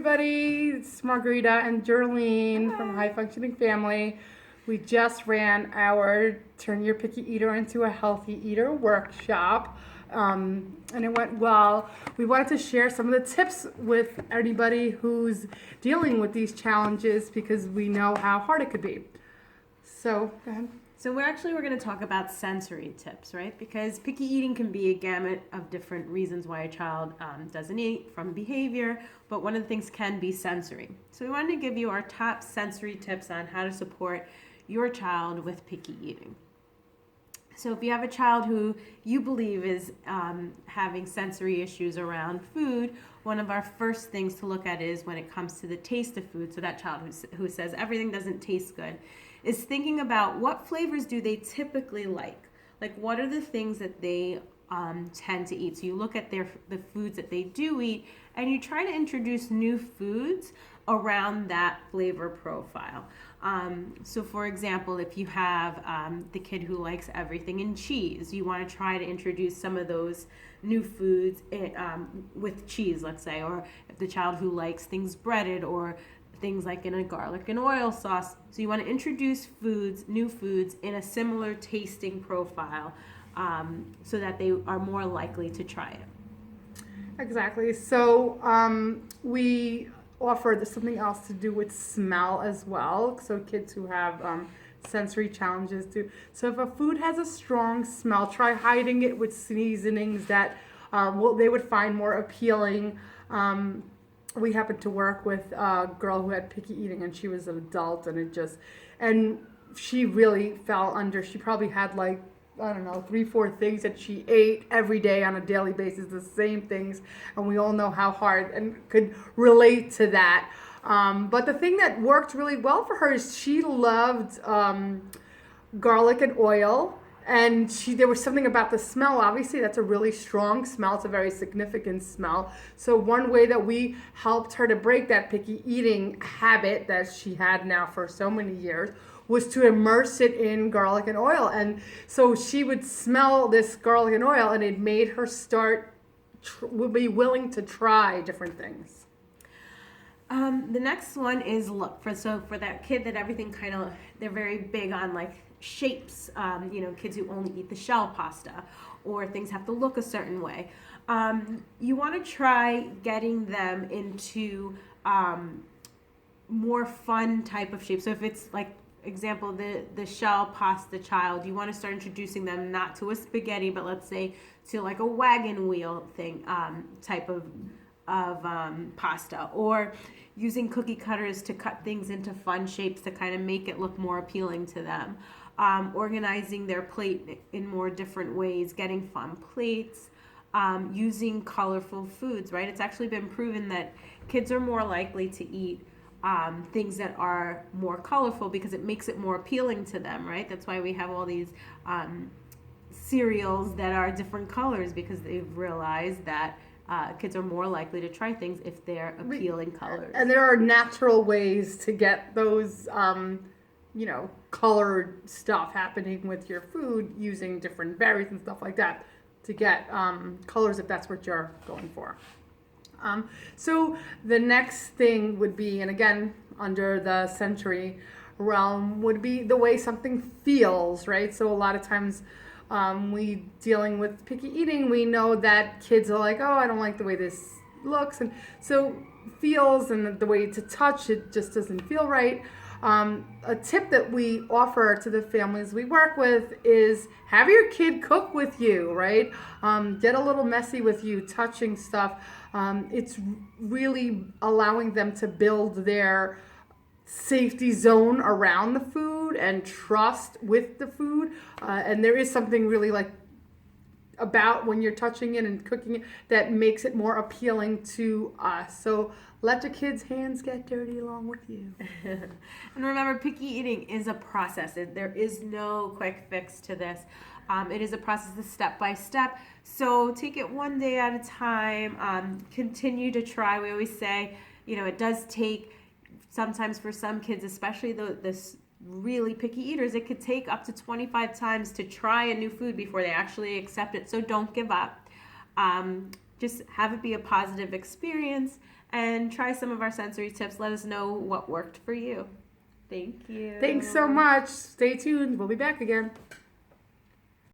everybody. It's Margarita and Jerlene from Hi. High Functioning Family. We just ran our Turn Your Picky Eater into a Healthy Eater workshop, and it went well. We wanted to share some of the tips with anybody who's dealing with these challenges because we know how hard it could be. So, go ahead. So we're going to talk about sensory tips, right? Because picky eating can be a gamut of different reasons why a child doesn't eat, from behavior, but one of the things can be sensory. So we wanted to give you our top sensory tips on how to support your child with picky eating. So if you have a child who you believe is having sensory issues around food, one of our first things to look at is when it comes to the taste of food. So that child who says everything doesn't taste good is thinking about what flavors do they typically like. Like what are the things that they tend to eat. So you look at the foods that they do eat and you try to introduce new foods around that flavor profile. So for example, if you have the kid who likes everything in cheese, you want to try to introduce some of those new foods with cheese, let's say, or if the child who likes things breaded or things like in a garlic and oil sauce. So you want to introduce new foods in a similar tasting profile so that they are more likely to try it. Exactly. So we offered something else to do with smell as well. So kids who have sensory challenges do. So if a food has a strong smell, try hiding it with seasonings that they would find more appealing. We happened to work with a girl who had picky eating, and she was an adult, and she really fell under. She probably had like, I don't know, 3-4 things that she ate every day on a daily basis, the same things, and we all know how hard and could relate to that. But the thing that worked really well for her is she loved garlic and oil. And there was something about the smell. Obviously, that's a really strong smell. It's a very significant smell. So one way that we helped her to break that picky eating habit that she had now for so many years was to immerse it in garlic and oil. And so she would smell this garlic and oil, and it made her would be willing to try different things. The next one is for that kid that everything they're very big on like shapes, kids who only eat the shell pasta or things have to look a certain way. You want to try getting them into more fun type of shape. So if it's like, example, the shell pasta child, you want to start introducing them not to a spaghetti, but let's say to like a wagon wheel thing, type of pasta, or using cookie cutters to cut things into fun shapes to kind of make it look more appealing to them. Organizing their plate in more different ways, getting fun plates, using colorful foods, right? It's actually been proven that kids are more likely to eat things that are more colorful because it makes it more appealing to them, right? That's why we have all these cereals that are different colors, because they've realized that kids are more likely to try things if they're appealing colors. And there are natural ways to get those colored stuff happening with your food using different berries and stuff like that to get colors if that's what you're going for. So the next thing would be, and again, under the sensory realm, would be the way something feels, right? So a lot of times we dealing with picky eating, we know that kids are like, oh, I don't like the way this looks. And so feels and the way to touch, it just doesn't feel right. A tip that we offer to the families we work with is have your kid cook with you, right? Get a little messy with you, touching stuff. It's really allowing them to build their safety zone around the food and trust with the food. And there is something really like about when you're touching it and cooking it that makes it more appealing to us. So let your kids' hands get dirty along with you. And remember, picky eating is a process. There is no quick fix to this. It is a process, a step by step. So take it one day at a time. Continue to try. We always say, it does take sometimes for some kids, especially this really picky eaters, it could take up to 25 times to try a new food before they actually accept it. So don't give up. Just have it be a positive experience and try some of our sensory tips. Let us know what worked for you. Thank you. Thanks so much. Stay tuned. We'll be back again.